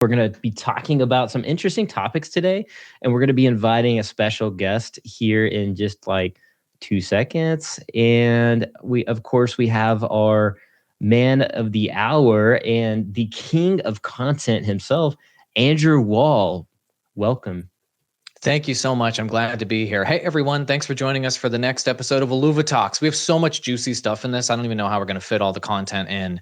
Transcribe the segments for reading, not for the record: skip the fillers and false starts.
We're going to be talking about some interesting topics today, and we're going to be inviting a special guest here in just like 2 seconds. And of course, we have our man of the hour and the king of content himself, Andrew Wall. Welcome. Thank you so much. I'm glad to be here. Hey, everyone. Thanks for joining us for the next episode of Illuvitalks. We have so much juicy stuff in this. I don't even know how we're going to fit all the content in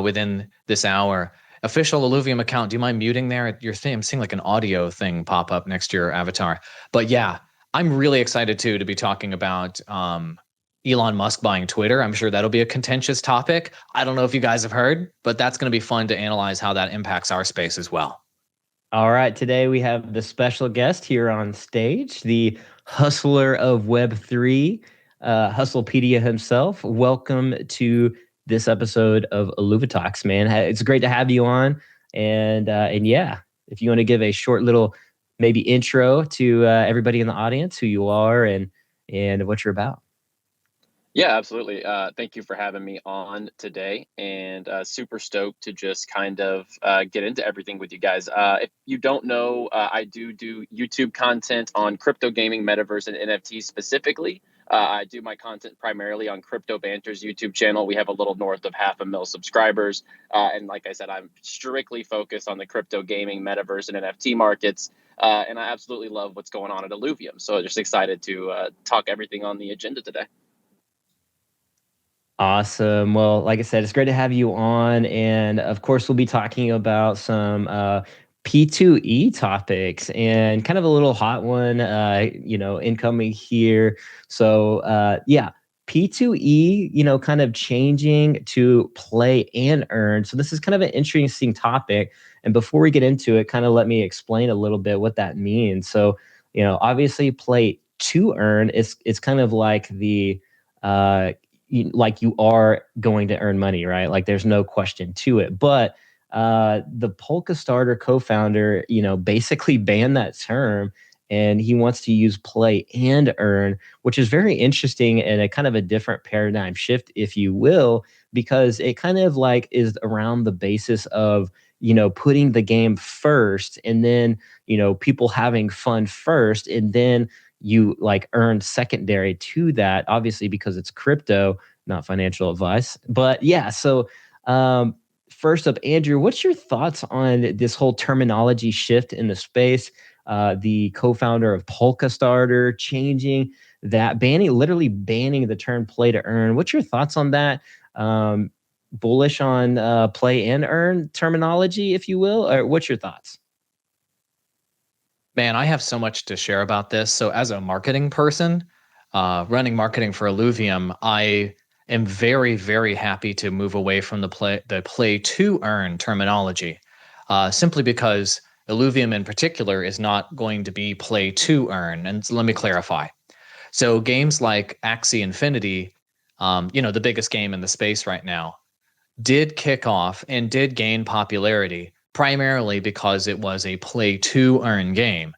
within this hour. Official Illuvium account. Do you mind muting there? Your thing, I'm seeing like an audio thing pop up next to your avatar. But yeah, I'm really excited too to be talking about Elon Musk buying Twitter. I'm sure that'll be a contentious topic. I don't know if you guys have heard, but that's going to be fun to analyze how that impacts our space as well. All right, today we have the special guest here on stage, the hustler of Web3, HustlePedia himself. Welcome to this episode of Illuvitalks, man. It's great to have you on. And yeah, if you want to give a short little maybe intro to everybody in the audience, who you are and what you're about. Yeah, absolutely. Thank you for having me on today, and super stoked to just kind of get into everything with you guys. If you don't know, I do YouTube content on crypto gaming, metaverse, and NFTs specifically. I do my content primarily on Crypto Banter's YouTube channel. We have a little north of 500,000 subscribers. And like I said, I'm strictly focused on the crypto gaming, metaverse, and NFT markets. And I absolutely love what's going on at Illuvium. So just excited to talk everything on the agenda today. Awesome. Well, like I said, it's great to have you on. And of course, we'll be talking about some P2E topics and kind of a little hot one, incoming here. So yeah, P2E, kind of changing to play and earn. So this is kind of an interesting topic. And before we get into it, kind of let me explain a little bit what that means. So, obviously play to earn, it's kind of like the, like you are going to earn money, right? Like there's no question to it. But the Polka Starter co-founder, basically banned that term, and he wants to use play and earn, which is very interesting and a kind of a different paradigm shift, if you will, because it kind of like is around the basis of, putting the game first, and then, people having fun first, and then you like earn secondary to that, obviously because it's crypto, not financial advice. But yeah, so first up, Andrew, what's your thoughts on this whole terminology shift in the space? The co-founder of Polka Starter changing that, literally banning the term play to earn. What's your thoughts on that? Bullish on play and earn terminology, if you will, or what's your thoughts? Man, I have so much to share about this. So as a marketing person, running marketing for Illuvium, I am very, very happy to move away from the play to earn terminology, simply because Illuvium in particular is not going to be play to earn. And so let me clarify. So games like Axie Infinity, the biggest game in the space right now, did kick off and did gain popularity primarily because it was a play to earn game.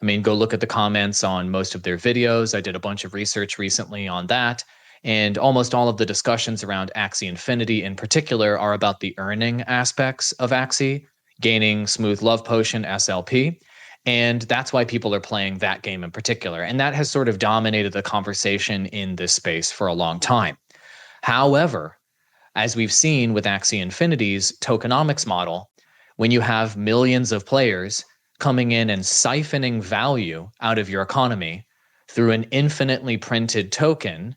I mean, go look at the comments on most of their videos. I did a bunch of research recently on that. And almost all of the discussions around Axie Infinity in particular are about the earning aspects of Axie, gaining Smooth Love Potion, SLP. And that's why people are playing that game in particular. And that has sort of dominated the conversation in this space for a long time. However, as we've seen with Axie Infinity's tokenomics model, when you have millions of players coming in and siphoning value out of your economy through an infinitely printed token,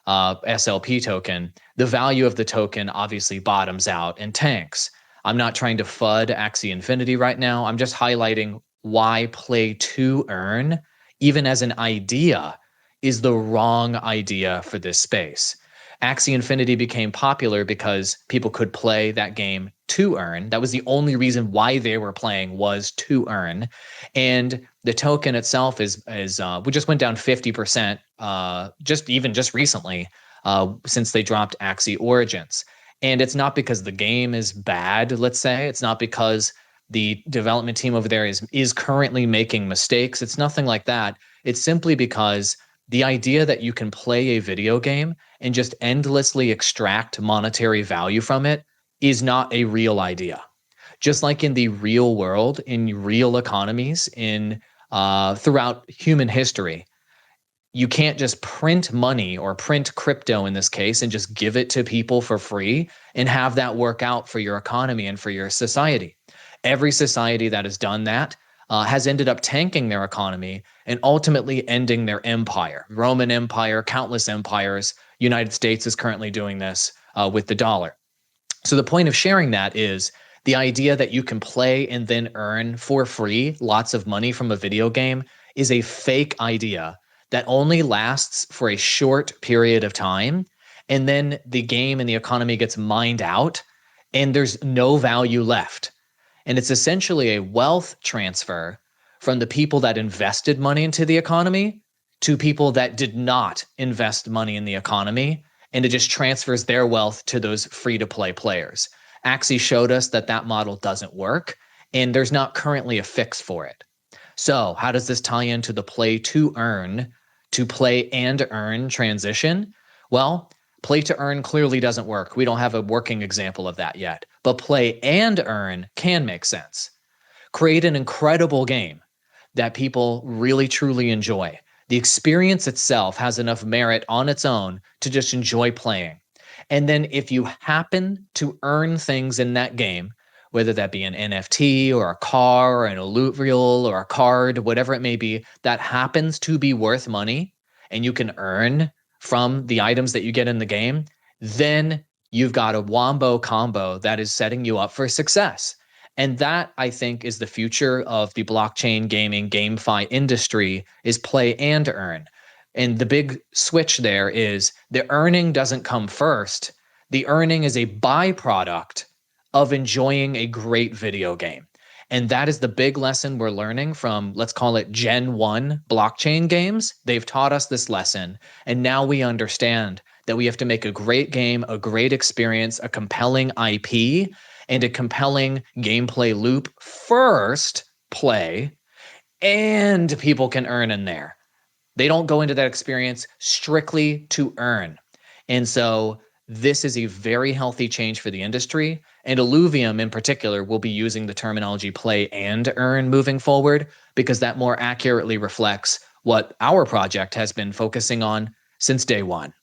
SLP token, the value of the token obviously bottoms out and tanks. I'm not trying to FUD Axie Infinity right now. I'm just highlighting why play to earn, even as an idea, is the wrong idea for this space. Axie Infinity became popular because people could play that game to earn. That was the only reason why they were playing, was to earn. And the token itself is we just went down 50% just recently since they dropped Axie Origins. And it's not because the game is bad, let's say. It's not because the development team over there is currently making mistakes. It's nothing like that. It's simply because the idea that you can play a video game and just endlessly extract monetary value from it is not a real idea. just like in the real world, in real economies, in throughout human history. You can't just print money or print crypto in this case and just give it to people for free and have that work out for your economy and for your society. Every society that has done that has ended up tanking their economy and ultimately ending their empire. Roman Empire, countless empires. United States is currently doing this with the dollar. So the point of sharing that is the idea that you can play and then earn for free lots of money from a video game is a fake idea that only lasts for a short period of time. And then the game and the economy gets mined out and there's no value left. And it's essentially a wealth transfer from the people that invested money into the economy to people that did not invest money in the economy. And it just transfers their wealth to those free to play players. Axie showed us that that model doesn't work, and there's not currently a fix for it. So, how does this tie into the play to earn, to play and earn transition? Well, play to earn clearly doesn't work. We don't have a working example of that yet, but play and earn can make sense. Create an incredible game that people really truly enjoy. The experience itself has enough merit on its own to just enjoy playing. And then if you happen to earn things in that game, whether that be an NFT or a car or an Illuvial or a card, whatever it may be, that happens to be worth money and you can earn from the items that you get in the game, then you've got a wombo combo that is setting you up for success. And that, I think, is the future of the blockchain gaming GameFi industry is play and earn. And the big switch there is the earning doesn't come first. The earning is a byproduct of enjoying a great video game. And that is the big lesson we're learning from, let's call it Gen 1 blockchain games. They've taught us this lesson. And now we understand that we have to make a great game, a great experience, a compelling IP, and a compelling gameplay loop first, play, and people can earn in there. They don't go into that experience strictly to earn. And so this is a very healthy change for the industry. And Illuvium in particular will be using the terminology play and earn moving forward because that more accurately reflects what our project has been focusing on since day one.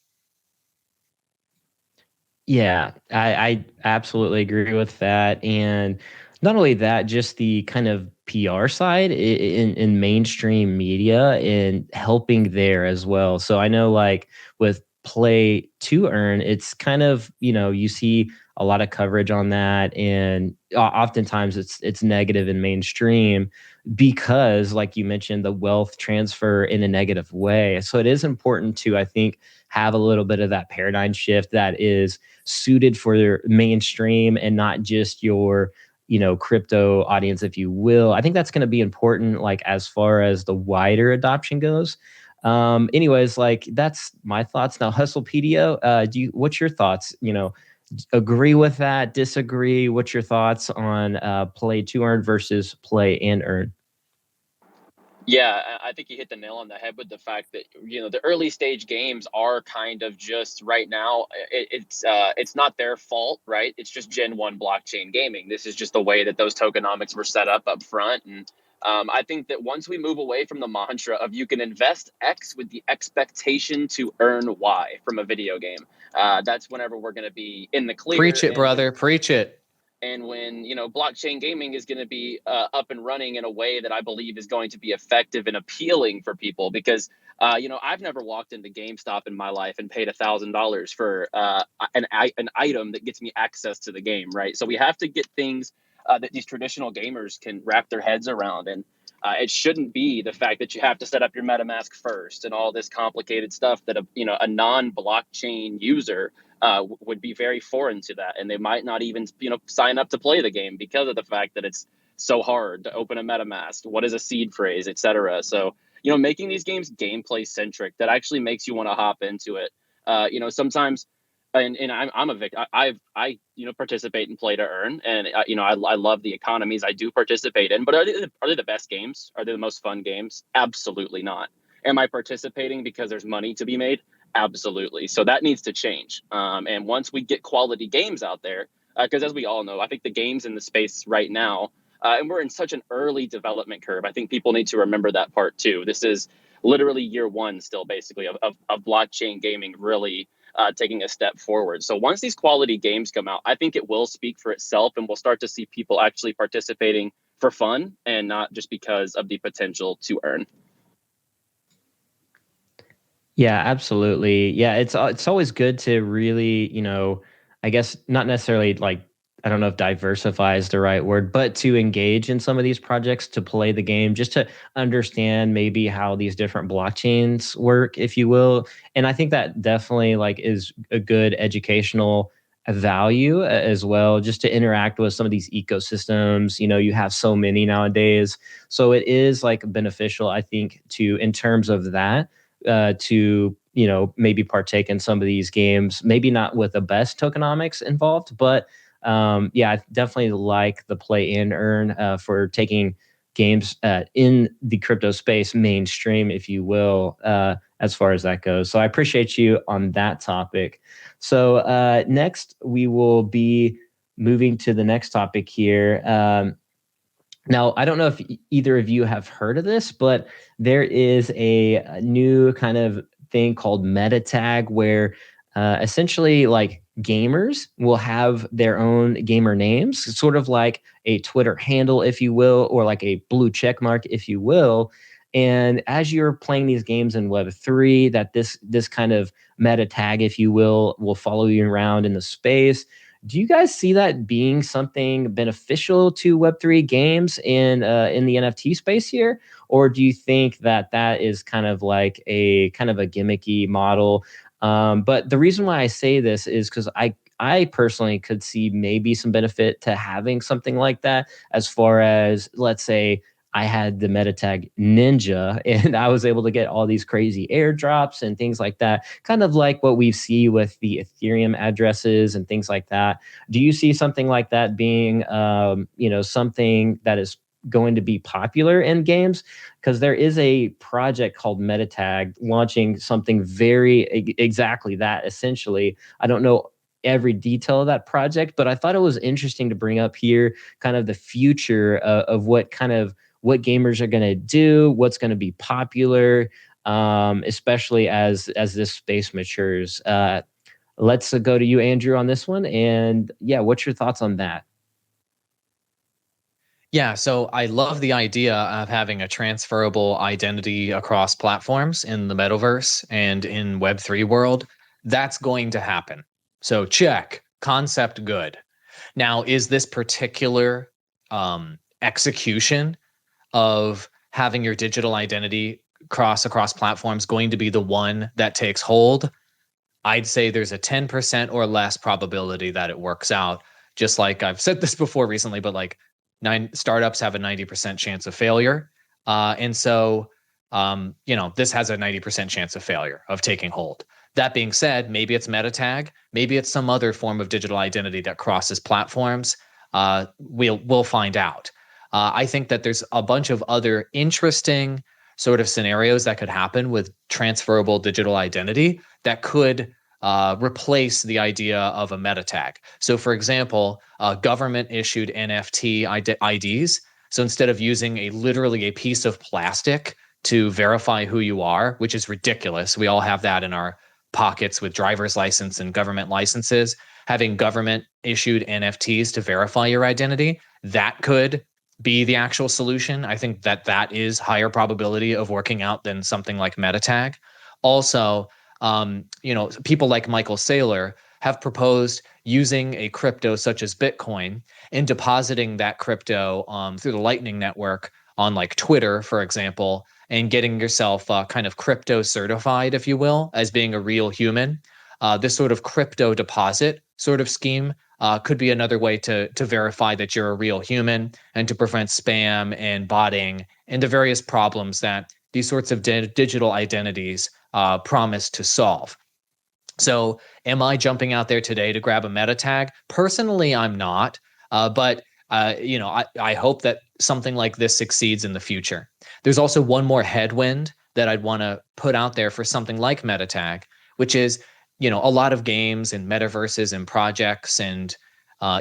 Yeah, I absolutely agree with that. And not only that, just the kind of PR side in mainstream media and helping there as well. So I know like with play to earn, it's kind of, you see a lot of coverage on that. And oftentimes it's negative in mainstream because like you mentioned, the wealth transfer in a negative way. So it is important to, I think, have a little bit of that paradigm shift that is suited for their mainstream and not just your crypto audience, if you will. I think that's going to be important, like as far as the wider adoption goes. Anyways, like that's my thoughts. Now, HustlePedia, what's your thoughts? Agree with that, disagree? What's your thoughts on play to earn versus play and earn? Yeah, I think you hit the nail on the head with the fact that the early stage games are kind of just right now. It's not their fault, right? It's just Gen 1 blockchain gaming. This is just the way that those tokenomics were set up front, and I think that once we move away from the mantra of you can invest X with the expectation to earn Y from a video game, that's whenever we're going to be in the clear. Preach it, brother. Preach it. And when blockchain gaming is going to be up and running in a way that I believe is going to be effective and appealing for people, because I've never walked into GameStop in my life and paid $1,000 for an item that gets me access to the game, right? So we have to get things that these traditional gamers can wrap their heads around, and it shouldn't be the fact that you have to set up your MetaMask first and all this complicated stuff that a non-blockchain user would be very foreign to that, and they might not even sign up to play the game because of the fact that it's so hard to open a MetaMask. What is a seed phrase, etc. So making these games gameplay centric that actually makes you want to hop into it. Sometimes, and I'm a victim. I participate in play to earn, and I love the economies I do participate in. But are they the best games? Are they the most fun games? Absolutely not. Am I participating because there's money to be made? Absolutely. So that needs to change. And once we get quality games out there, Because as we all know, I think the games in the space right now, and we're in such an early development curve. I think people need to remember that part too. This is literally year one still, basically, of blockchain gaming really taking a step forward. So once these quality games come out, I think it will speak for itself, and we'll start to see people actually participating for fun and not just because of the potential to earn. Yeah, absolutely. Yeah, it's always good to really, I guess not necessarily like, I don't know if diversify is the right word, but to engage in some of these projects, to play the game, just to understand maybe how these different blockchains work, if you will. And I think that definitely like is a good educational value as well, just to interact with some of these ecosystems. You have so many nowadays. So it is like beneficial, I think, to in terms of that, to maybe partake in some of these games, maybe not with the best tokenomics involved, but yeah, I definitely like the play and earn for taking games in the crypto space mainstream, if you will, as far as that goes. So I appreciate you on that topic. So next we will be moving to the next topic here. Now, I don't know if either of you have heard of this, but there is a new kind of thing called meta tag where essentially like gamers will have their own gamer names, sort of like a Twitter handle, if you will, or like a blue check mark, if you will. And as you're playing these games in Web3, that this kind of meta tag, if you will follow you around in the space. Do you guys see that being something beneficial to Web3 games in the NFT space here, or do you think that that is kind of like a kind of a gimmicky model? But the reason why I say this is because I personally could see maybe some benefit to having something like that, as far as, let's say, I had the meta tag Ninja and I was able to get all these crazy airdrops and things like that, kind of like what we see with the Ethereum addresses and things like that. Do you see something like that being, something that is going to be popular in games? Because there is a project called MetaTag launching something very exactly that, essentially. I don't know every detail of that project, but I thought it was interesting to bring up here kind of the future of what gamers are going to do, what's going to be popular, especially as this space matures. Let's go to you, Andrew, on this one. And yeah, what's your thoughts on that? Yeah, so I love the idea of having a transferable identity across platforms in the metaverse and in Web3 world. That's going to happen. So check, concept good. Now, is this particular execution of having your digital identity cross across platforms going to be the one that takes hold? I'd say there's a 10% or less probability that it works out. Just like I've said this before recently, but like startups have a 90% chance of failure. And so, this has a 90% chance of failure of taking hold. That being said, maybe it's meta tag, maybe it's some other form of digital identity that crosses platforms. We'll find out. I think that there's a bunch of other interesting sort of scenarios that could happen with transferable digital identity that could replace the idea of a meta tag. So, for example, government issued NFT IDs. So instead of using literally a piece of plastic to verify who you are, which is ridiculous, we all have that in our pockets with driver's license and government licenses. Having government issued NFTs to verify your identity, that could be the actual solution. I think that is higher probability of working out than something like MetaTag. Also, people like Michael Saylor have proposed using a crypto such as Bitcoin and depositing that crypto through the Lightning Network on like Twitter, for example, and getting yourself kind of crypto certified, if you will, as being a real human. This sort of crypto deposit sort of scheme could be another way to verify that you're a real human and to prevent spam and botting and the various problems that these sorts of digital identities promise to solve. So, am I jumping out there today to grab a meta tag? Personally, I'm not. But I hope that something like this succeeds in the future. There's also one more headwind that I'd want to put out there for something like MetaTag, which is, a lot of games and metaverses and projects and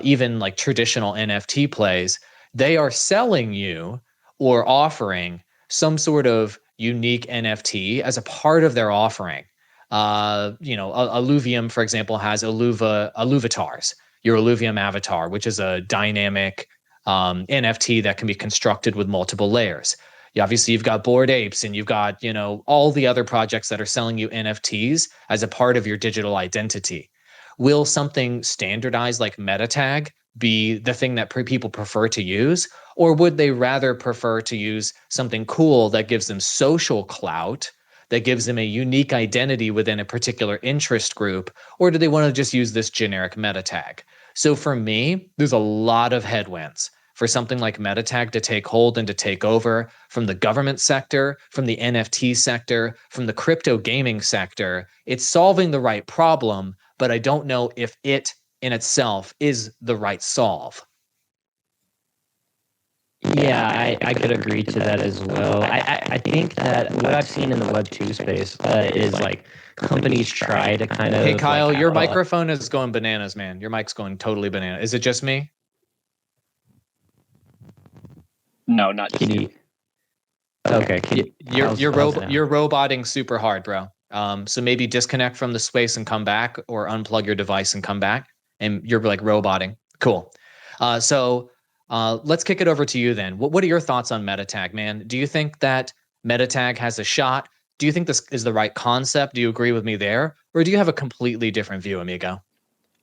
even like traditional NFT plays, they are selling you or offering some sort of unique NFT as a part of their offering. Illuvium, for example, has Illuvitalks, your Illuvium avatar, which is a dynamic NFT that can be constructed with multiple layers. Obviously, you've got Bored Apes and you've got, all the other projects that are selling you NFTs as a part of your digital identity. Will something standardized like meta tag be the thing that people prefer to use? Or would they rather prefer to use something cool that gives them social clout, that gives them a unique identity within a particular interest group? Or do they want to just use this generic meta tag? So for me, there's a lot of headwinds for something like meta tag to take hold and to take over from the government sector, from the NFT sector, from the crypto gaming sector. It's solving the right problem, but I don't know if it in itself is the right solve. Yeah, I could agree to that as well. I think that what I've seen in the Web2 space is like companies try to kind of. Hey, Kyle, your microphone is going bananas, man. Your mic's going totally bananas. Is it just me? No, not just you. Okay. You're roboting super hard, bro. So maybe disconnect from the space and come back, or unplug your device and come back. And you're like roboting. Cool. So let's kick it over to you then. What are your thoughts on meta tag, man? Do you think that meta tag has a shot? Do you think this is the right concept? Do you agree with me there? Or do you have a completely different view, amigo?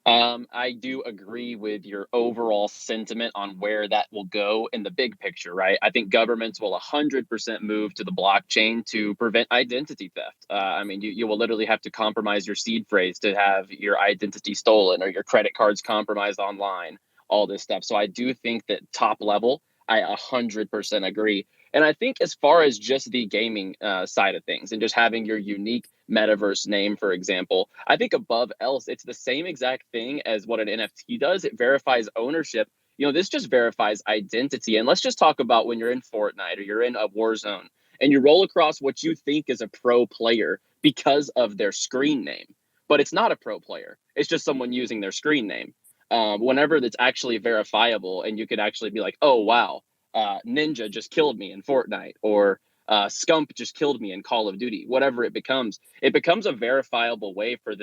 I do agree with your overall sentiment on where that will go in the big picture, right? I think governments will 100% move to the blockchain to prevent identity theft. I mean, you will literally have to compromise your seed phrase to have your identity stolen, or your credit cards compromised online, all this stuff. So I do think that top level, I 100% agree. And I think as far as just the gaming side of things and just having your unique metaverse name, for example, I think above else, it's the same exact thing as what an NFT does. It verifies ownership. This just verifies identity. And let's just talk about when you're in Fortnite or you're in a war zone and you roll across what you think is a pro player because of their screen name, but it's not a pro player. It's just someone using their screen name. Whenever that's actually verifiable, and you could actually be like, oh, wow, Ninja just killed me in Fortnite, or Scump just killed me in Call of Duty, whatever it becomes a verifiable way for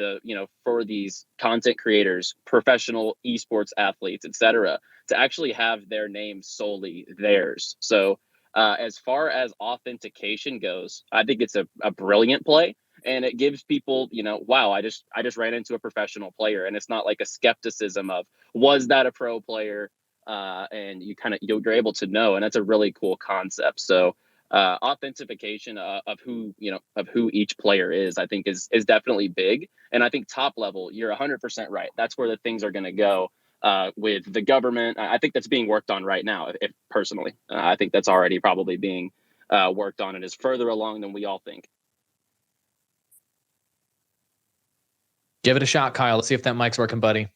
for these content creators, professional esports athletes, etc., to actually have their name solely theirs. So as far as authentication goes, I think it's a brilliant play. And it gives people, wow, I just ran into a professional player, and it's not like a skepticism of, was that a pro player? And you're able to know, and that's a really cool concept. So authentication of who each player is, I think is definitely big. And I think top level, you're 100% right. That's where the things are going to go with the government. I think that's being worked on right now. If personally, I think that's already probably being worked on and is further along than we all think. Give it a shot, Kyle. Let's see if that mic's working, buddy.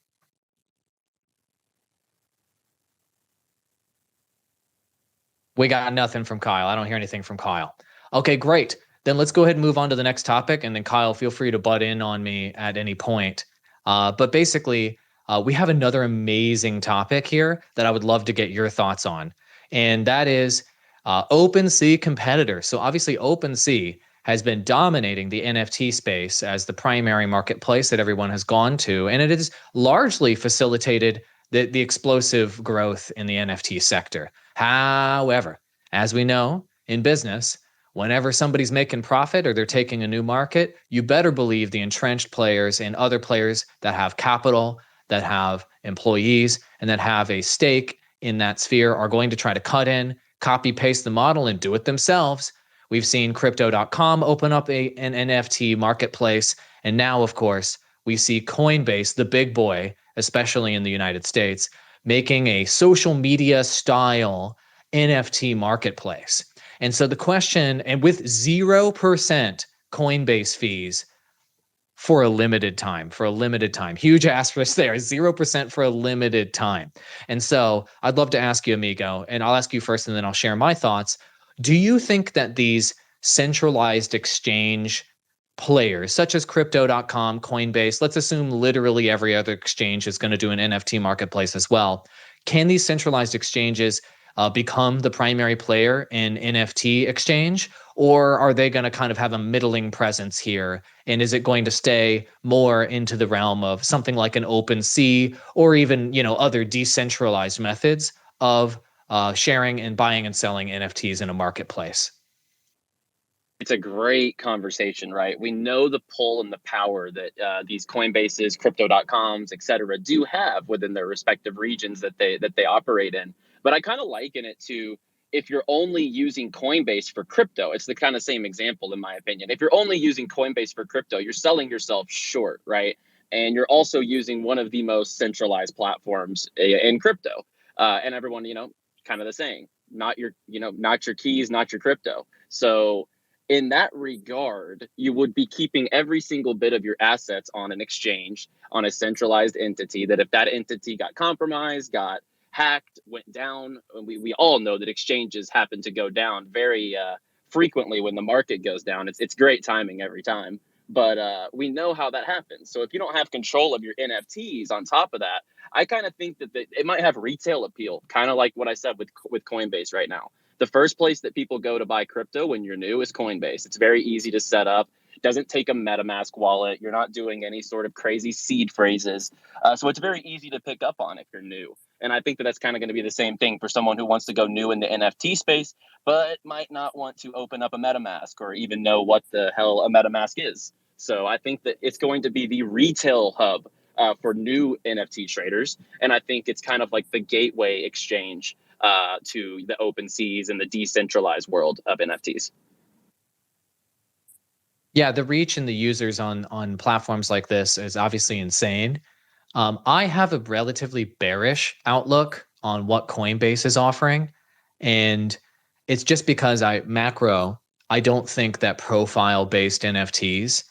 We got nothing from Kyle. I don't hear anything from Kyle. Okay, great. Then let's go ahead and move on to the next topic. And then Kyle, feel free to butt in on me at any point. But basically, we have another amazing topic here that I would love to get your thoughts on. And that is OpenSea competitors. So obviously OpenSea has been dominating the NFT space as the primary marketplace that everyone has gone to. And it has largely facilitated the explosive growth in the NFT sector. However, as we know in business, whenever somebody's making profit or they're taking a new market, you better believe the entrenched players and other players that have capital, that have employees, and that have a stake in that sphere are going to try to cut in, copy paste the model, and do it themselves. We've seen crypto.com open up an NFT marketplace. And now, of course, we see Coinbase, the big boy, especially in the United States, making a social media style NFT marketplace. And so the question, and with 0% Coinbase fees for a limited time, huge asterisk there, 0% for a limited time. And so I'd love to ask you, amigo, and I'll ask you first and then I'll share my thoughts. Do you think that these centralized exchange players such as crypto.com, Coinbase, let's assume literally every other exchange is going to do an NFT marketplace as well. Can these centralized exchanges become the primary player in NFT exchange, or are they going to kind of have a middling presence here? And is it going to stay more into the realm of something like an OpenSea or even, other decentralized methods of sharing and buying and selling NFTs in a marketplace? It's a great conversation, right? We know the pull and the power that these Coinbases, crypto.coms, et cetera, do have within their respective regions that they operate in. But I kind of liken it to, if you're only using Coinbase for crypto, it's the kind of same example, in my opinion. If you're only using Coinbase for crypto, you're selling yourself short, right? And you're also using one of the most centralized platforms in crypto. And everyone, kind of the saying, not your keys, not your crypto. So in that regard, you would be keeping every single bit of your assets on an exchange, on a centralized entity, that if that entity got compromised, got hacked, went down, we all know that exchanges happen to go down very frequently when the market goes down. It's great timing every time. But we know how that happens. So if you don't have control of your NFTs on top of that, I kind of think that it might have retail appeal, kind of like what I said with Coinbase right now. The first place that people go to buy crypto when you're new is Coinbase. It's very easy to set up. Doesn't take a MetaMask wallet. You're not doing any sort of crazy seed phrases. So it's very easy to pick up on if you're new. And I think that that's kind of going to be the same thing for someone who wants to go new in the NFT space, but might not want to open up a MetaMask or even know what the hell a MetaMask is. So I think that it's going to be the retail hub for new NFT traders. And I think it's kind of like the gateway exchange to the open seas and the decentralized world of NFTs. Yeah, the reach and the users on platforms like this is obviously insane. I have a relatively bearish outlook on what Coinbase is offering, and it's just because I don't think that profile-based NFTs,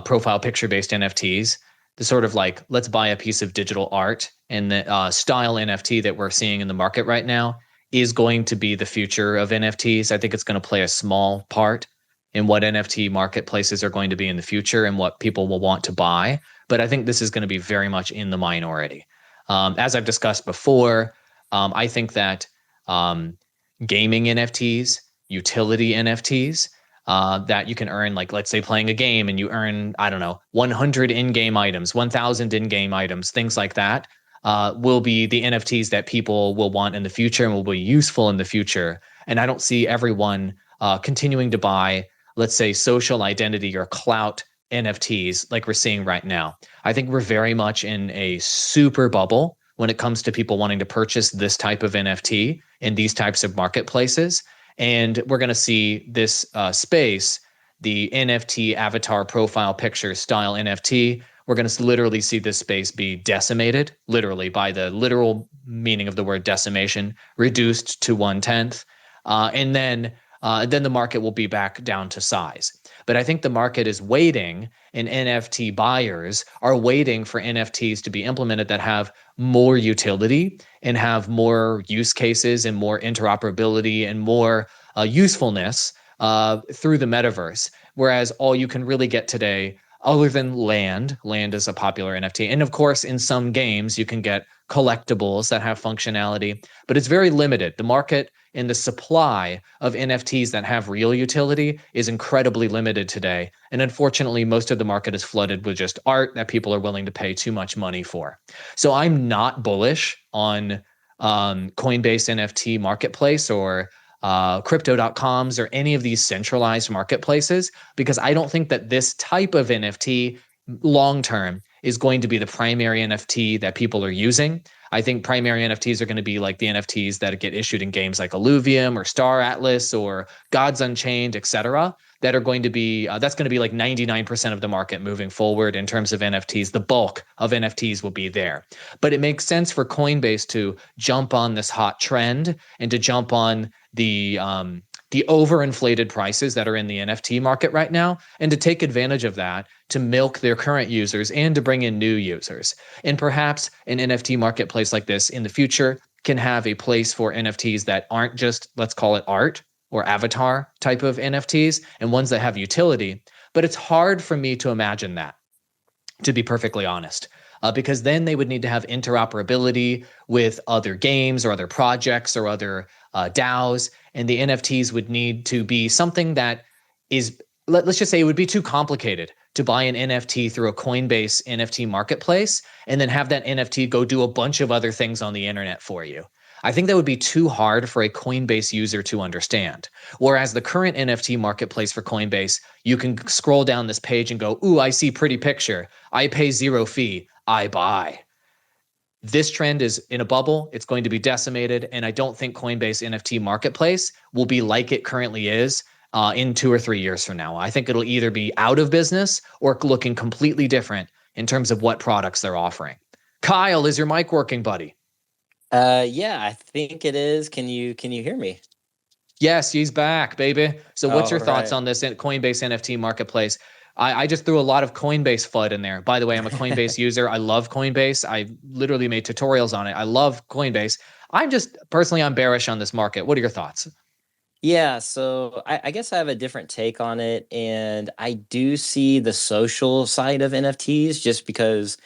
profile picture-based NFTs, the sort of like let's buy a piece of digital art and the style NFT that we're seeing in the market right now is going to be the future of NFTs. I think it's going to play a small part in what NFT marketplaces are going to be in the future and what people will want to buy. But I think this is going to be very much in the minority. As I've discussed before, I think that gaming NFTs, utility NFTs, that you can earn, like let's say playing a game and you earn, I don't know, 100 in-game items, 1,000 in-game items, things like that, will be the NFTs that people will want in the future and will be useful in the future. And I don't see everyone continuing to buy, let's say, social identity or clout NFTs like we're seeing right now. I think we're very much in a super bubble when it comes to people wanting to purchase this type of NFT in these types of marketplaces. And we're going to see this space, the NFT avatar profile picture style NFT. We're going to literally see this space be decimated, literally by the literal meaning of the word decimation, reduced to 1/10. And then the market will be back down to size. But I think the market is waiting, and NFT buyers are waiting for NFTs to be implemented that have more utility and have more use cases and more interoperability and more usefulness through the metaverse. Whereas all you can really get today, other than land is a popular NFT. And of course, in some games, you can get collectibles that have functionality, but it's very limited. The market and the supply of NFTs that have real utility is incredibly limited today. And unfortunately, most of the market is flooded with just art that people are willing to pay too much money for. So I'm not bullish on Coinbase NFT marketplace or crypto.coms or any of these centralized marketplaces, because I don't think that this type of NFT long term is going to be the primary NFT that people are using. I think primary NFTs are going to be like the NFTs that get issued in games like Illuvium or Star Atlas or Gods Unchained, etc. That are going to be that's going to be like 99% of the market moving forward in terms of NFTs. The bulk of NFTs will be there. But it makes sense for Coinbase to jump on this hot trend and to jump on the overinflated prices that are in the NFT market right now, and to take advantage of that to milk their current users and to bring in new users. And perhaps an NFT marketplace like this in the future can have a place for NFTs that aren't just, let's call it art or avatar type of NFTs, and ones that have utility, But it's hard for me to imagine that, to be perfectly honest, because then they would need to have interoperability with other games or other projects or other DAOs, and the NFTs would need to be something that is, let's just say, it would be too complicated to buy an NFT through a Coinbase NFT marketplace and then have that NFT go do a bunch of other things on the internet for you. I think that would be too hard for a Coinbase user to understand. Whereas the current NFT marketplace for Coinbase, you can scroll down this page and go, ooh, I see pretty picture. I pay 0 fee. I buy. This trend is in a bubble. It's going to be decimated. And I don't think Coinbase NFT marketplace will be like it currently is in 2 or 3 years from now. I think it'll either be out of business or looking completely different in terms of what products they're offering. Kyle, is your mic working, buddy? Yeah, I think it is. Can you hear me? Yes, he's back, baby. So what's your All thoughts right. on this Coinbase NFT marketplace? I just threw a lot of Coinbase FUD in there. By the way, I'm a Coinbase user. I love Coinbase. I literally made tutorials on it. I love Coinbase. I'm bearish on this market. What are your thoughts? Yeah, so I guess I have a different take on it, and I do see the social side of NFTs just because,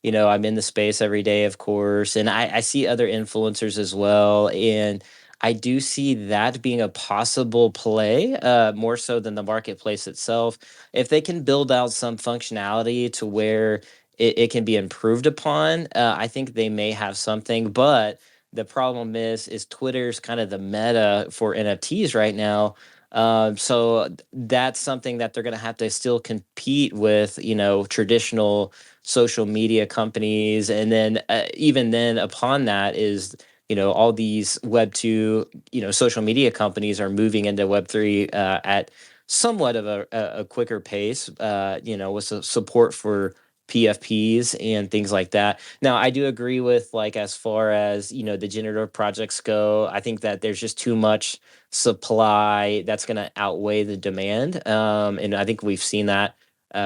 I'm in the space every day, of course, and I see other influencers as well, and I do see that being a possible play, more so than the marketplace itself. If they can build out some functionality to where it can be improved upon, I think they may have something, but the problem is Twitter's kind of the meta for NFTs right now. So that's something that they're going to have to still compete with, traditional social media companies, and then even then, upon that is, all these Web 2, social media companies are moving into Web 3 at somewhat of a quicker pace, with support for PFPs and things like that. Now, I do agree with, like, as far as, the generative projects go, I think that there's just too much supply that's going to outweigh the demand. And I think we've seen that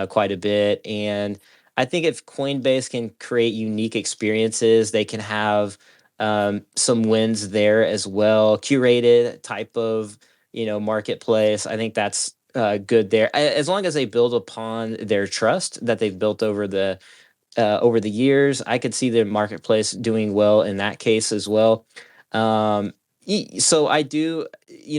quite a bit. And I think if Coinbase can create unique experiences, they can have some wins there as well. Curated type of, marketplace. I think that's good there, as long as they build upon their trust that they've built over the years. I could see the marketplace doing well in that case as well. Um, so I do,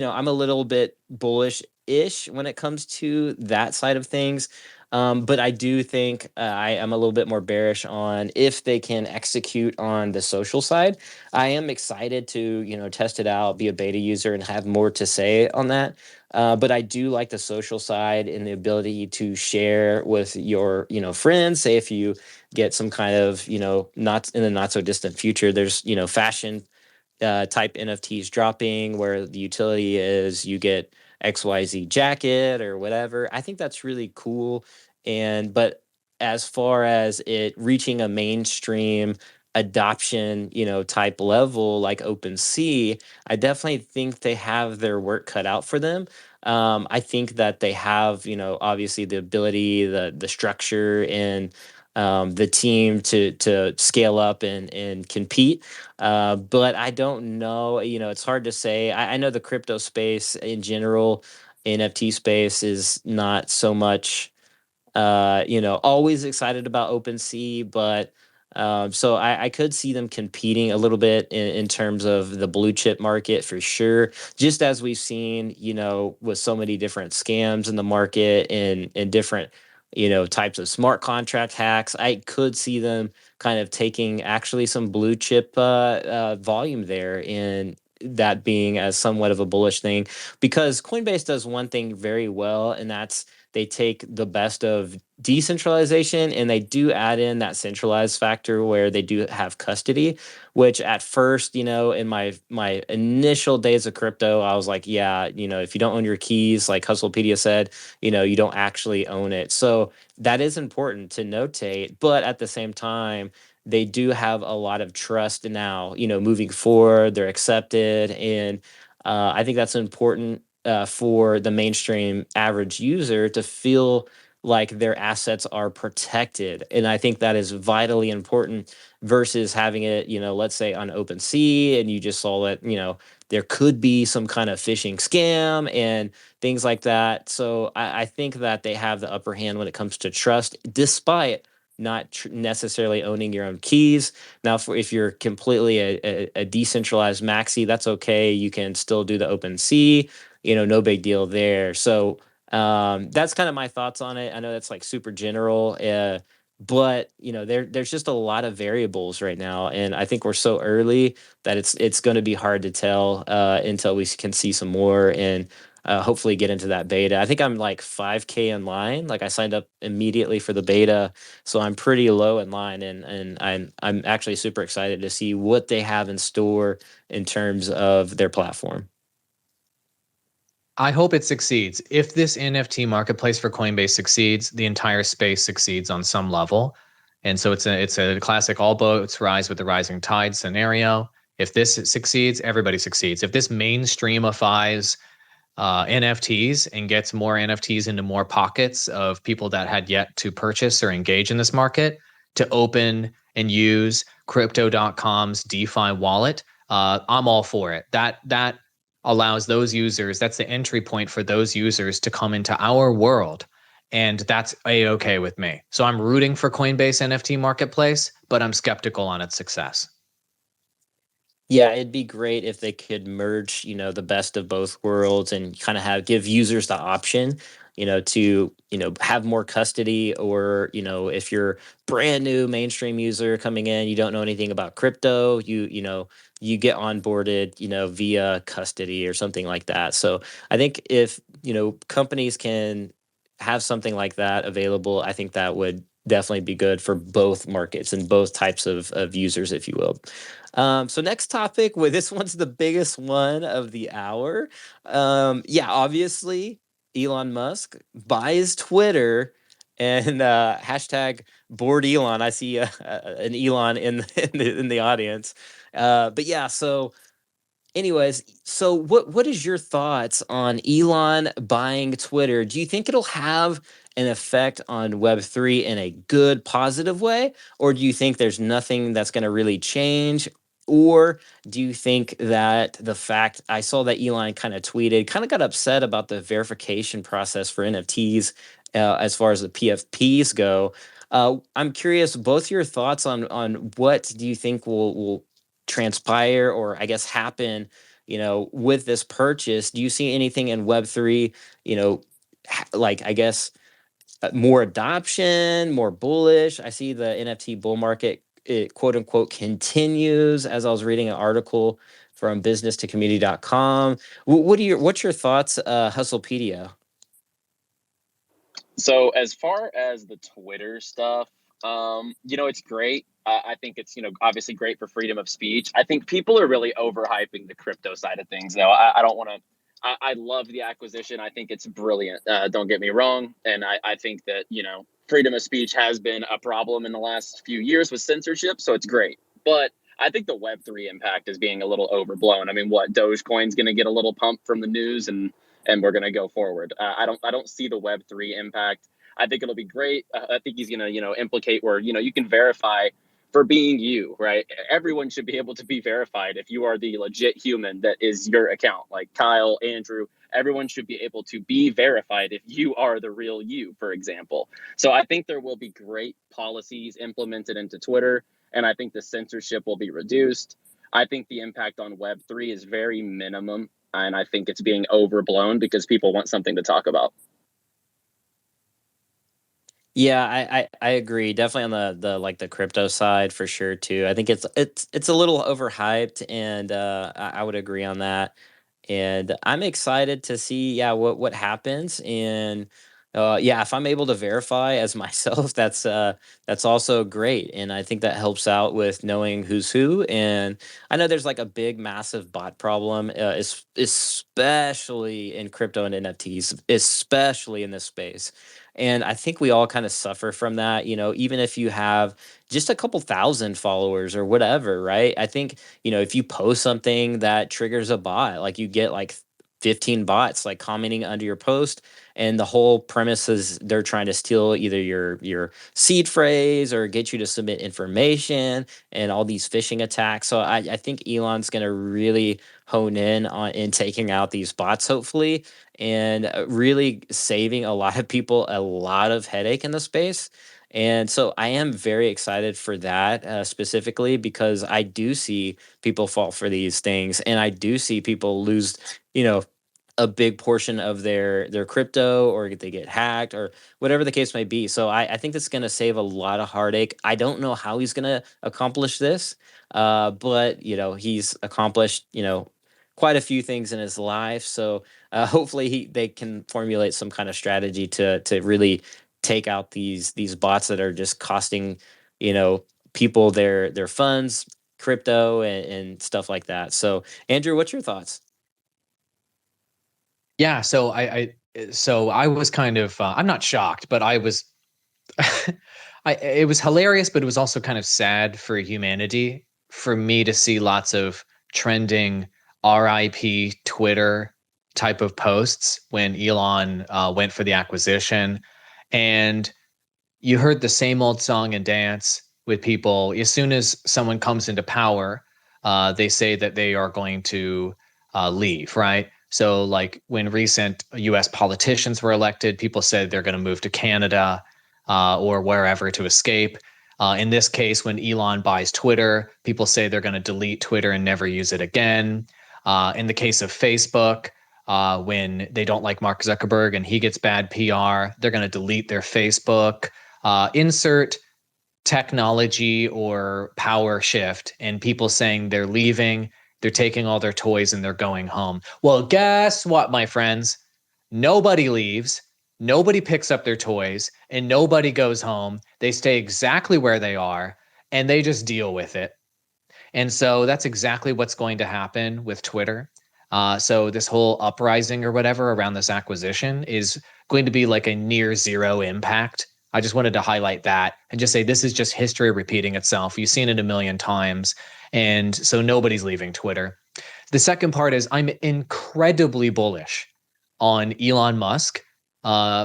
I'm a little bit bullish ish when it comes to that side of things. But I do think I am a little bit more bearish on if they can execute on the social side. I am excited to, test it out, be a beta user, and have more to say on that. But I do like the social side and the ability to share with your, friends. Say if you get some kind of, not in the not so distant future, there's, fashion type NFTs dropping where the utility is you get XYZ jacket or whatever. I think that's really cool. But as far as it reaching a mainstream adoption, type level like OpenSea, I definitely think they have their work cut out for them. I think that they have, obviously the ability, the structure, and the team to scale up and compete. But I don't know. It's hard to say. I know the crypto space in general, NFT space is not so much, always excited about OpenSea, but so I could see them competing a little bit in terms of the blue chip market for sure. Just as we've seen, with so many different scams in the market and different, types of smart contract hacks, I could see them kind of taking actually some blue chip volume there, and that being as somewhat of a bullish thing, because Coinbase does one thing very well, and that's they take the best of decentralization and they do add in that centralized factor where they do have custody, which at first, in my initial days of crypto, I was like, yeah, if you don't own your keys, like HustlePedia said, you don't actually own it. So that is important to notate, but at the same time, they do have a lot of trust now, moving forward, they're accepted. And I think that's important for the mainstream average user to feel like their assets are protected. And I think that is vitally important versus having it, let's say on OpenSea, and you just saw that, there could be some kind of phishing scam and things like that. So I think that they have the upper hand when it comes to trust, despite not necessarily owning your own keys. Now, if you're completely a decentralized maxi, that's okay. You can still do the OpenSea, no big deal there. So that's kind of my thoughts on it. I know that's like super general, but there's just a lot of variables right now, and I think we're so early that it's going to be hard to tell until we can see some more and hopefully get into that beta. I think I'm like 5K in line. Like I signed up immediately for the beta, so I'm pretty low in line, and I'm actually super excited to see what they have in store in terms of their platform. I hope it succeeds. If this NFT marketplace for Coinbase succeeds, the entire space succeeds on some level. And so it's a classic all boats rise with the rising tide scenario. If this succeeds, everybody succeeds. If this mainstreamifies NFTs and gets more NFTs into more pockets of people that had yet to purchase or engage in this market, to open and use crypto.com's DeFi wallet, I'm all for it. That allows those users, that's the entry point for those users to come into our world. And that's a-okay with me. So I'm rooting for Coinbase NFT marketplace, but I'm skeptical on its success. Yeah, it'd be great if they could merge, the best of both worlds and kind of give users the option, to, have more custody, or, if you're brand new mainstream user coming in, you don't know anything about crypto, you get onboarded, via custody or something like that. So I think if, companies can have something like that available, I think that would definitely be good for both markets and both types of users, if you will. So next topic, well, this one's the biggest one of the hour. Yeah, obviously, Elon Musk buys Twitter, and hashtag bored Elon. I see an Elon in the audience. But yeah, so anyways, so what is your thoughts on Elon buying Twitter? Do you think it'll have an effect on Web3 in a good, positive way? Or do you think there's nothing that's going to really change? Or do you think that the fact I saw that Elon kind of tweeted, kind of got upset about the verification process for NFTs as far as the PFPs go? I'm curious, both your thoughts on what do you think will transpire, or I guess happen, with this purchase. Do you see anything in Web3, like, I guess, more adoption, more bullish? I see the NFT bull market, it, quote unquote, continues, as I was reading an article from business2community.com. What's your thoughts, HustlePedia? So as far as the Twitter stuff, it's great. I think it's, obviously great for freedom of speech. I think people are really overhyping the crypto side of things, though. I don't want to. I love the acquisition. I think it's brilliant. Don't get me wrong. And I think that, freedom of speech has been a problem in the last few years with censorship. So it's great. But I think the Web3 impact is being a little overblown. I mean, what, Dogecoin's going to get a little pump from the news, and we're going to go forward. I don't see the Web3 impact. I think it'll be great. I think he's going to, implicate where, you can verify for being you, right? Everyone should be able to be verified if you are the legit human that is your account, like Kyle, Andrew. Everyone should be able to be verified if you are the real you, for example. So I think there will be great policies implemented into Twitter, and I think the censorship will be reduced. I think the impact on Web3 is very minimum, and I think it's being overblown because people want something to talk about. Yeah, I agree. Definitely on the like the crypto side for sure too. I think it's a little overhyped, and I would agree on that. And I'm excited to see, yeah, what happens. And yeah, if I'm able to verify as myself, that's also great. And I think that helps out with knowing who's who. And I know there's like a big, massive bot problem, especially in crypto and NFTs, especially in this space. And I think we all kind of suffer from that, even if you have just a couple thousand followers or whatever, right? I think, if you post something that triggers a bot, like you get like 15 bots like commenting under your post, and the whole premise is they're trying to steal either your seed phrase or get you to submit information, and all these phishing attacks. So I think Elon's going to really hone in on in taking out these bots, hopefully, and really saving a lot of people a lot of headache in the space. And so I am very excited for that, specifically because I do see people fall for these things, and I do see people lose, you know, a big portion of their crypto, or they get hacked, or whatever the case may be. So I think that's going to save a lot of heartache. I don't know how he's going to accomplish this, but he's accomplished quite a few things in his life. So hopefully they can formulate some kind of strategy to really take out these bots that are just costing people their funds, crypto, and stuff like that. So Andrew, what's your thoughts? Yeah, so I was kind of I'm not shocked, but I was it was hilarious, but it was also kind of sad for humanity for me to see lots of trending RIP Twitter type of posts when Elon went for the acquisition, and you heard the same old song and dance with people. As soon as someone comes into power, they say that they are going to leave, right? So, like when recent US politicians were elected, people said they're going to move to Canada or wherever to escape. In this case, when Elon buys Twitter, people say they're going to delete Twitter and never use it again. In the case of Facebook, when they don't like Mark Zuckerberg and he gets bad PR, they're going to delete their Facebook. Insert technology or power shift, and people saying they're leaving, they're taking all their toys and they're going home. Well, guess what, my friends? Nobody leaves, nobody picks up their toys, and nobody goes home. They stay exactly where they are and they just deal with it. And so that's exactly what's going to happen with Twitter. So this whole uprising or whatever around this acquisition is going to be like a near zero impact. I just wanted to highlight that and just say this is just history repeating itself. You've seen it a million times. And so nobody's leaving Twitter. The second part is I'm incredibly bullish on Elon Musk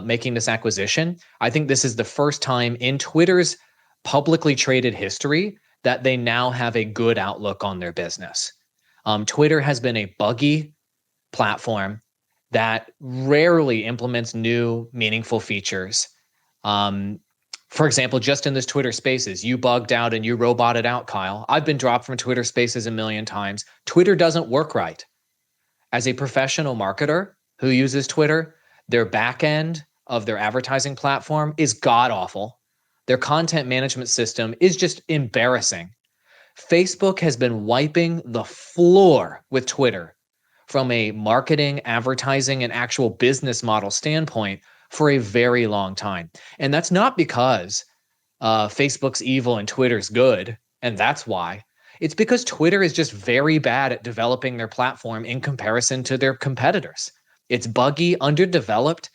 making this acquisition. I think this is the first time in Twitter's publicly traded history that they now have a good outlook on their business. Twitter has been a buggy platform that rarely implements new, meaningful features. Um, for example, just in this Twitter Spaces, you bugged out and you roboted out, Kyle. I've been dropped from Twitter Spaces a million times. Twitter doesn't work right. As a professional marketer who uses Twitter, their back end of their advertising platform is god awful. Their content management system is just embarrassing. Facebook has been wiping the floor with Twitter from a marketing, advertising, and actual business model standpoint for a very long time. And that's not because Facebook's evil and Twitter's good, and that's why. It's because Twitter is just very bad at developing their platform in comparison to their competitors. It's buggy, underdeveloped,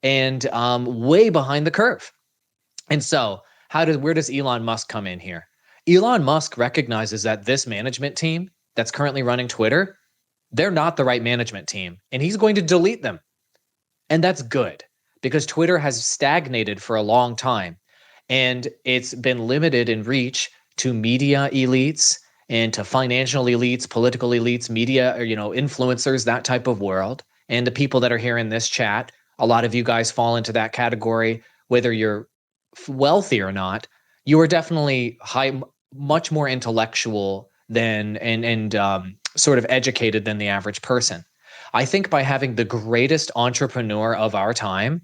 and way behind the curve. And so, where does Elon Musk come in here? Elon Musk recognizes that this management team that's currently running Twitter, they're not the right management team, and he's going to delete them. And that's good because Twitter has stagnated for a long time, and it's been limited in reach to media elites and to financial elites, political elites, media, or, influencers, that type of world. And the people that are here in this chat, a lot of you guys fall into that category, whether you're wealthy or not. You are definitely much more intellectual than and sort of educated than the average person. I think by having the greatest entrepreneur of our time,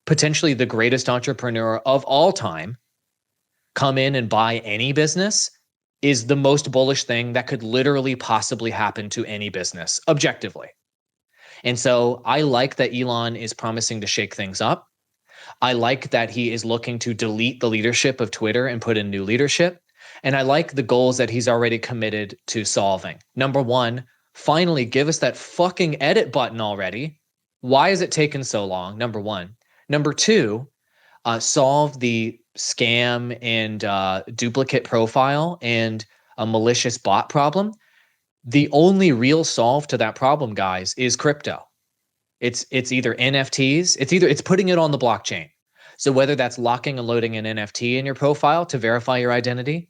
potentially the greatest entrepreneur of all time, come in and buy any business is the most bullish thing that could literally possibly happen to any business, objectively. And so I like that Elon is promising to shake things up. I like that he is looking to delete the leadership of Twitter and put in new leadership. And I like the goals that he's already committed to solving. Number one, finally give us that fucking edit button already. Why is it taking so long? Number one. Number two, solve the scam and duplicate profile and a malicious bot problem. The only real solve to that problem, guys, is crypto. It's either NFTs, it's putting it on the blockchain. So whether that's locking and loading an NFT in your profile to verify your identity,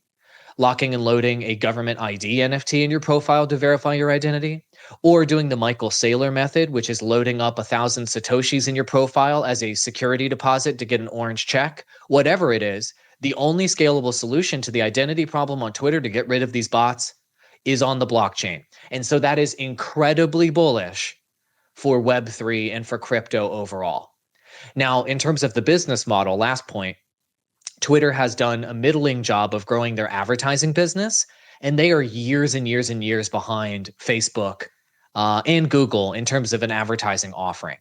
locking and loading a government ID NFT in your profile to verify your identity, or doing the Michael Saylor method, which is loading up 1,000 Satoshis in your profile as a security deposit to get an orange check, whatever it is, the only scalable solution to the identity problem on Twitter to get rid of these bots is on the blockchain. And so that is incredibly bullish for Web3 and for crypto overall. Now, in terms of the business model, last point, Twitter has done a middling job of growing their advertising business, and they are years and years and years behind Facebook and Google in terms of an advertising offering.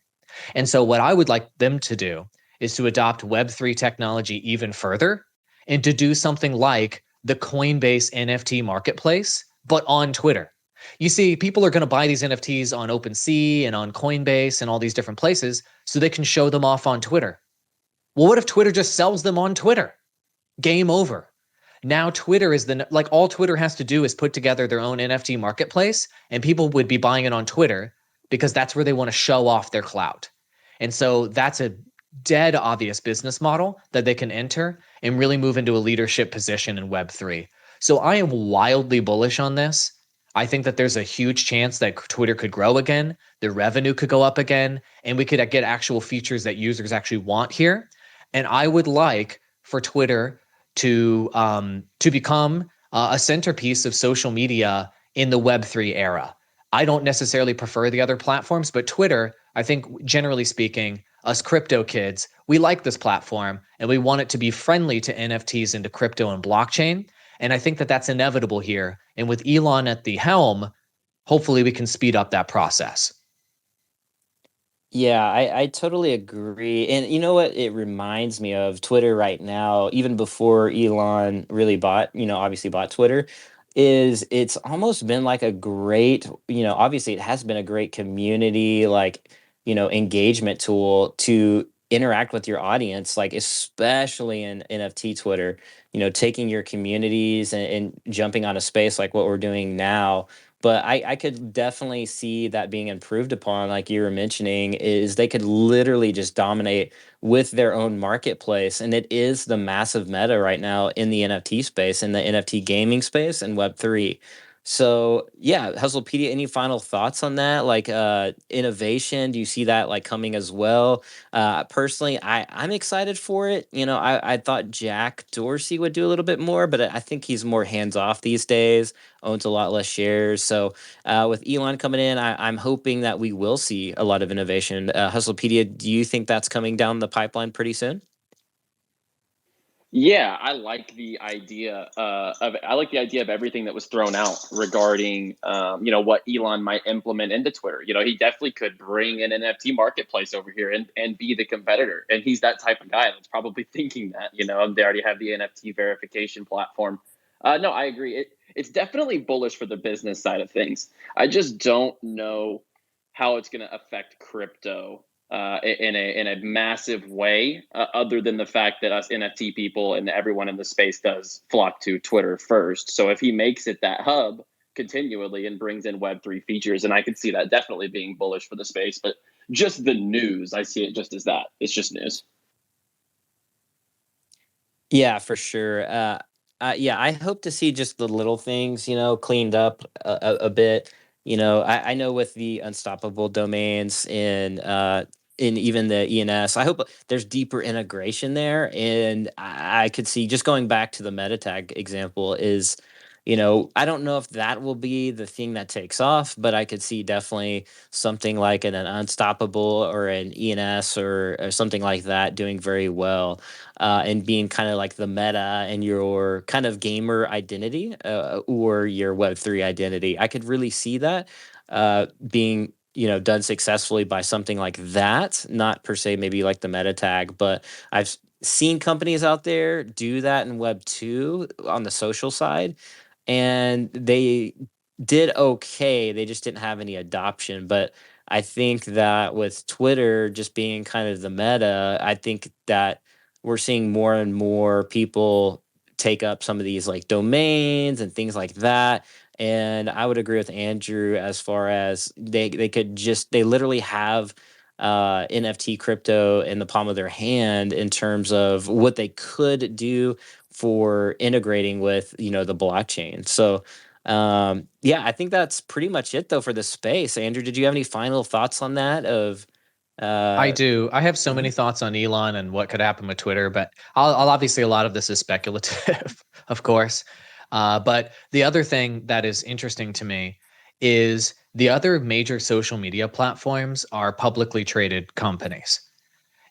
And so, what I would like them to do is to adopt Web3 technology even further and to do something like the Coinbase NFT marketplace, but on Twitter. You see, people are going to buy these NFTs on OpenSea and on Coinbase and all these different places so they can show them off on Twitter. Well, what if Twitter just sells them on Twitter? Game over. Now Twitter is like all Twitter has to do is put together their own NFT marketplace and people would be buying it on Twitter because that's where they want to show off their clout. And so that's a dead obvious business model that they can enter and really move into a leadership position in Web3. So I am wildly bullish on this. I think that there's a huge chance that Twitter could grow again, the revenue could go up again, and we could get actual features that users actually want here. And I would like for Twitter to become a centerpiece of social media in the Web3 era. I don't necessarily prefer the other platforms, but Twitter, I think generally speaking, us crypto kids, we like this platform and we want it to be friendly to NFTs and to crypto and blockchain. And I think that that's inevitable here. And with Elon at the helm, hopefully we can speed up that process. Yeah, I totally agree. And you know what it reminds me of Twitter right now, even before Elon really obviously bought Twitter, is it's almost been like a great, obviously it has been a great community, like, engagement tool to interact with your audience, like especially in NFT Twitter, taking your communities and jumping on a space like what we're doing now. But I could definitely see that being improved upon, like you were mentioning, is they could literally just dominate with their own marketplace. And it is the massive meta right now in the NFT space, in the NFT gaming space and Web3. So yeah, Hustlepedia, any final thoughts on that? Like innovation, do you see that like coming as well? Personally, I'm excited for it. I thought Jack Dorsey would do a little bit more, but I think he's more hands off these days, owns a lot less shares. So with Elon coming in, I'm hoping that we will see a lot of innovation. Hustlepedia, do you think that's coming down the pipeline pretty soon? Yeah, I like the idea of everything that was thrown out regarding what Elon might implement into Twitter. He definitely could bring an NFT marketplace over here and be the competitor. And he's that type of guy that's probably thinking that. They already have the NFT verification platform. No, I agree. It's definitely bullish for the business side of things. I just don't know how it's going to affect crypto in a massive way, other than the fact that us NFT people and everyone in the space does flock to Twitter first. So if he makes it that hub continually and brings in Web3 features, and I could see that definitely being bullish for the space. But just the news, I see it just as that. It's just news. Yeah, for sure. Yeah, I hope to see just the little things, cleaned up a bit. I know with the unstoppable domains and in even the ENS, I hope there's deeper integration there. And I could see just going back to the meta tag example is, I don't know if that will be the thing that takes off, but I could see definitely something like an unstoppable or an ENS or something like that doing very well and being kind of like the meta and your kind of gamer identity or your Web3 identity. I could really see that being done successfully by something like that, not per se maybe like the meta tag, but I've seen companies out there do that in Web 2 on the social side, and they did okay. They just didn't have any adoption. But I think that with Twitter just being kind of the meta, I think that we're seeing more and more people take up some of these like domains and things like that And I would agree with Andrew as far as they literally have NFT crypto in the palm of their hand in terms of what they could do for integrating with, the blockchain. So yeah, I think that's pretty much it though for the space. Andrew, did you have any final thoughts on that of I uh do. I have so mhm. many thoughts on Elon and what could happen with Twitter, but I'll obviously a lot of this is speculative, of course. But the other thing that is interesting to me is the other major social media platforms are publicly traded companies.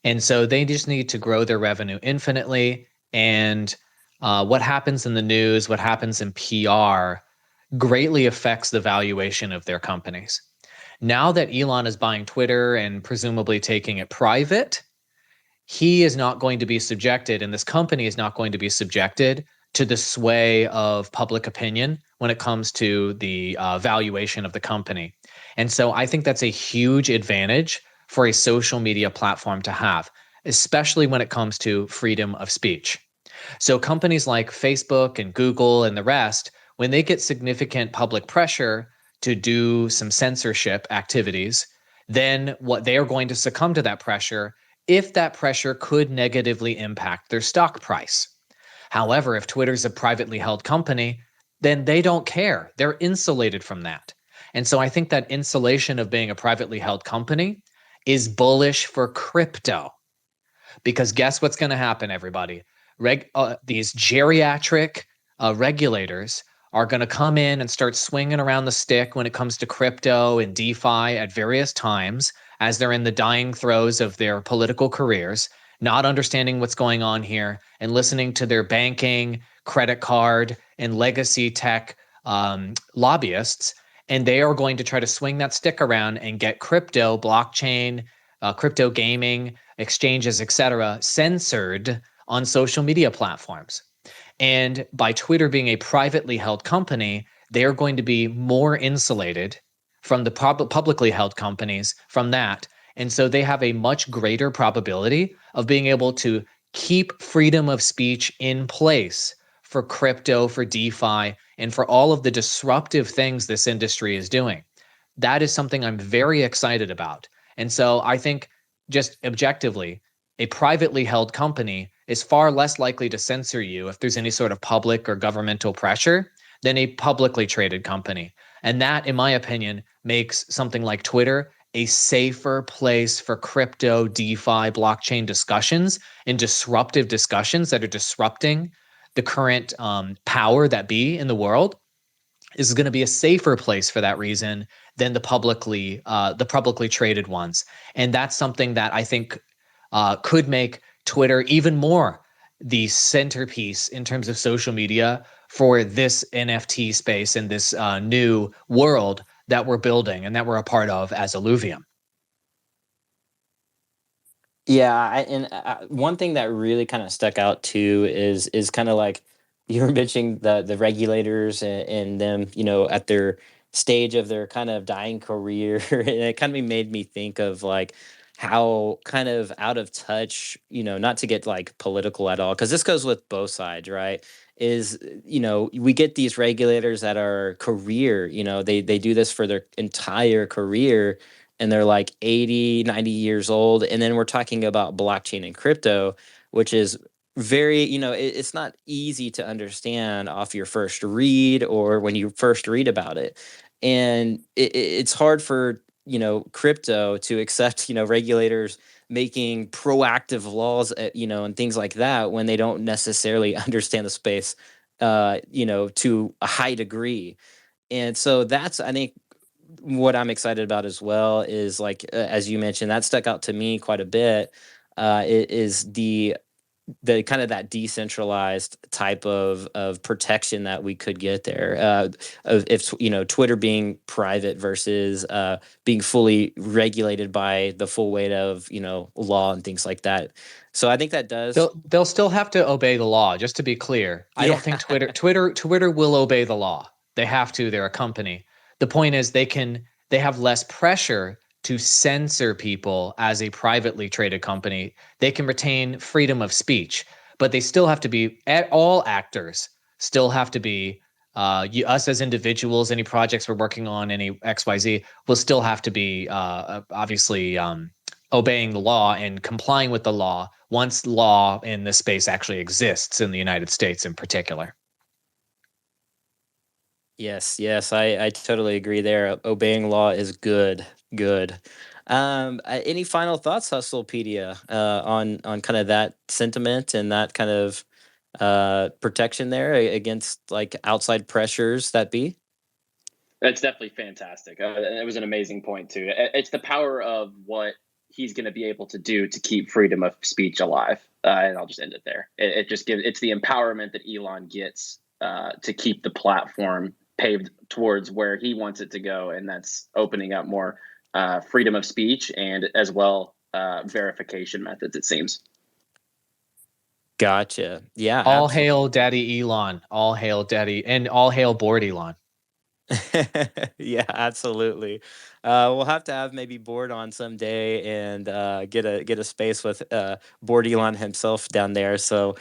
And so they just need to grow their revenue infinitely. And what happens in the news, what happens in PR greatly affects the valuation of their companies. Now that Elon is buying Twitter and presumably taking it private, he is not going to be subjected, and this company is not going to be subjected to the sway of public opinion when it comes to the valuation of the company. And so I think that's a huge advantage for a social media platform to have, especially when it comes to freedom of speech. So companies like Facebook and Google and the rest, when they get significant public pressure to do some censorship activities, then what they are going to succumb to that pressure if that pressure could negatively impact their stock price. However, if Twitter's a privately held company, then they don't care. They're insulated from that. And so I think that insulation of being a privately held company is bullish for crypto. Because guess what's going to happen, everybody? These geriatric regulators are going to come in and start swinging around the stick when it comes to crypto and DeFi at various times as they're in the dying throes of their political careers, not understanding what's going on here and listening to their banking, credit card, and legacy tech lobbyists. And they are going to try to swing that stick around and get crypto, blockchain, crypto gaming, exchanges, etc., censored on social media platforms. And by Twitter being a privately held company, they are going to be more insulated from the publicly held companies from that. And so they have a much greater probability of being able to keep freedom of speech in place for crypto, for DeFi, and for all of the disruptive things this industry is doing. That is something I'm very excited about. And so I think just objectively, a privately held company is far less likely to censor you if there's any sort of public or governmental pressure than a publicly traded company. And that, in my opinion, makes something like Twitter a safer place for crypto, DeFi, blockchain discussions and disruptive discussions that are disrupting the current power that be in the world is going to be a safer place for that reason than the publicly traded ones. And that's something that I think could make Twitter even more the centerpiece in terms of social media for this NFT space and this new world that we're building and that we're a part of as Illuvium. Yeah, one thing that really kind of stuck out too is kind of like you were mentioning the regulators and them, at their stage of their kind of dying career, and it kind of made me think of like how kind of out of touch, not to get like political at all, because this goes with both sides, right? Is we get these regulators that are career, they do this for their entire career and they're like 80, 90 years old. And then we're talking about blockchain and crypto, which is very, it's not easy to understand off your first read or when you first read about it. And it's hard for, crypto to accept, regulators making proactive laws, and things like that when they don't necessarily understand the space, to a high degree. And so that's, I think, what I'm excited about as well is like as you mentioned, that stuck out to me quite a bit. Is the kind of that decentralized type of protection that we could get there. Of if Twitter being private versus being fully regulated by the full weight of law and things like that. So I think that does. They'll still have to obey the law, just to be clear. I Yeah. don't think Twitter will obey the law. They have to, they're a company. The point is they have less pressure to censor people as a privately traded company. They can retain freedom of speech, but they still have to be all actors still have to be us as individuals, any projects we're working on, any XYZ, will still have to be obviously obeying the law and complying with the law once law in this space actually exists in the United States in particular. Yes, yes, I totally agree there. Obeying law is good, good. Any final thoughts, Hustlepedia, on kind of that sentiment and that kind of protection there against like outside pressures that be? That's definitely fantastic. It was an amazing point too. It's the power of what he's going to be able to do to keep freedom of speech alive. And I'll just end it there. It just gives it's the empowerment that Elon gets to keep the platform paved towards where he wants it to go, and that's opening up more freedom of speech and as well verification methods. It seems. Gotcha. Yeah, All absolutely. hail Daddy Elon. All hail Daddy, and all hail Board Elon. Yeah, absolutely. We'll have to have maybe Board on someday and get a space with Board Elon himself down there. So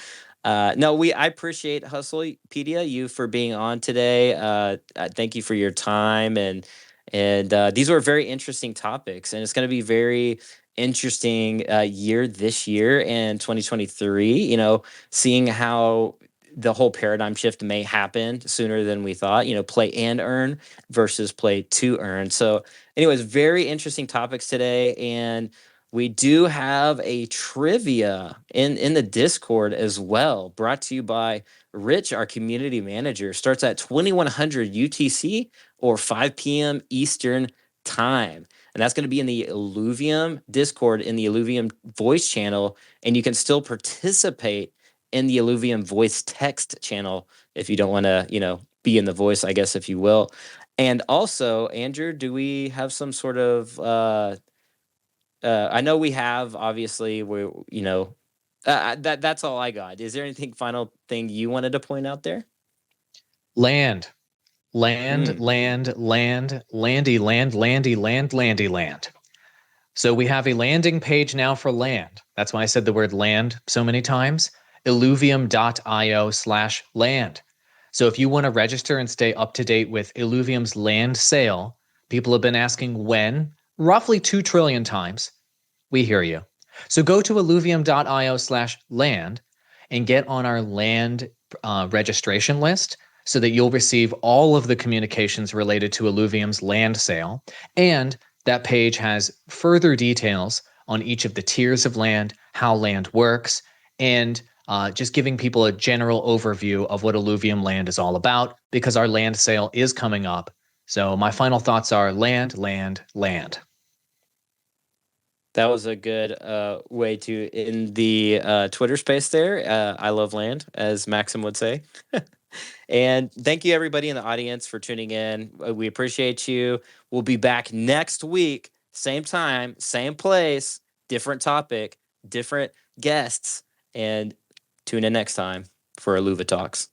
no, I appreciate Hustlepedia you for being on today. Thank you for your time and these were very interesting topics, and it's going to be very interesting year this year and 2023. You know, seeing how the whole paradigm shift may happen sooner than we thought, you know, play and earn versus play to earn. So, anyways, very interesting topics today. And we do have a trivia in the Discord as well, brought to you by Rich, our community manager. Starts at 2100 UTC or 5 p.m. Eastern time. And that's going to be in the Illuvium Discord in the Illuvium voice channel. And you can still participate in the Illuvium voice text channel if you don't want to, you know, be in the voice, I guess, if you will. And also, Andrew, do we have some sort of I know we have, obviously, we you know, that's all I got. Is there anything final thing you wanted to point out there? Land, land, Mm. land, land, landy, land, landy, land, landy, land. So we have a landing page now for land. That's why I said the word land so many times. Illuvium.io/land. So if you want to register and stay up to date with Illuvium's land sale, people have been asking when, roughly 2 trillion times. We hear you. So go to illuvium.io/land and get on our land registration list so that you'll receive all of the communications related to Illuvium's land sale. And that page has further details on each of the tiers of land, how land works, and just giving people a general overview of what Illuvium land is all about, because our land sale is coming up. So my final thoughts are land, land, land. That was a good way to in the Twitter space there. I love land, as Maxim would say. And thank you, everybody in the audience, for tuning in. We appreciate you. We'll be back next week, same time, same place, different topic, different guests. And tune in next time for Illuvitalks.